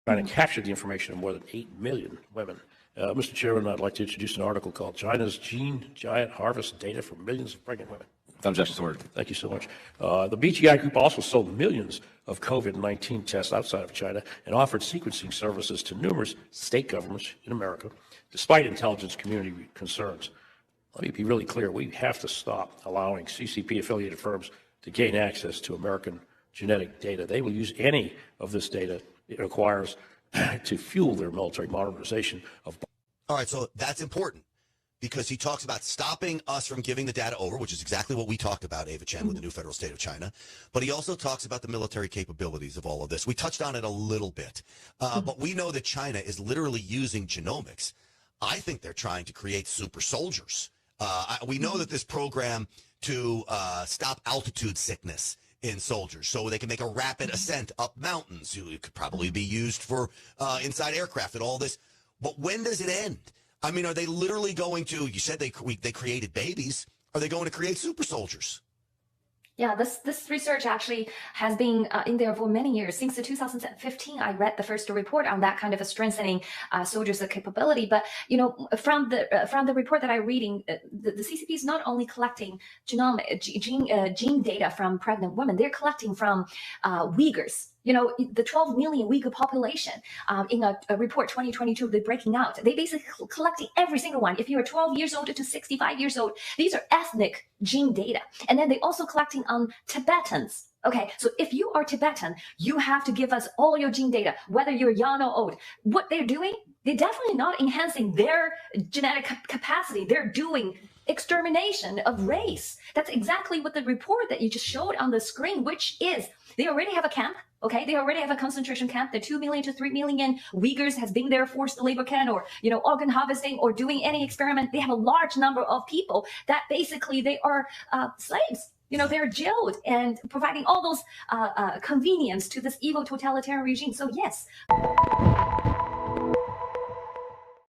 trying to capture the information of more than 8 million women. Mr. Chairman, I'd like to introduce an article called China's Gene Giant Harvest Data for Millions of Pregnant Women. Without objection, ordered. Thank you so much. The BGI Group also sold millions of COVID-19 tests outside of China and offered sequencing services to numerous state governments in America, despite intelligence community concerns. Let me be really clear. We have to stop allowing CCP-affiliated firms to gain access to American genetic data. They will use any of this data it acquires to fuel their military modernization of. All right, so that's important because he talks about stopping us from giving the data over, which is exactly what we talked about, Ava Chen, with the new federal state of China. But he also talks about the military capabilities of all of this. We touched on it a little bit, but we know that China is literally using genomics. I think they're trying to create super soldiers. We know that this program to stop altitude sickness in soldiers so they can make a rapid ascent up mountains. It could probably be used for inside aircraft and all this. But when does it end? I mean, are they literally going to, you said they created babies. Are they going to create super soldiers? Yeah, this research actually has been in there for many years. Since 2015, I read the first report on that kind of a strengthening soldiers' capability. But from the report that I'm reading, the CCP is not only collecting gene data from pregnant women; they're collecting from Uyghurs. The 12 million Uyghur population in a report 2022, they're breaking out. They basically collecting every single one. If you're 12 years old to 65 years old, these are ethnic gene data. And then they also collecting on Tibetans. Okay, so if you are Tibetan, you have to give us all your gene data, whether you're young or old. What they're doing, they're definitely not enhancing their genetic capacity. They're doing extermination of race. That's exactly what the report that you just showed on the screen, which is they already have a camp. Okay, they already have a concentration camp. The 2 million to 3 million Uyghurs has been there, forced labor camp, or organ harvesting, or doing any experiment. They have a large number of people that basically they are slaves. They're jailed and providing all those convenience to this evil totalitarian regime. So yes.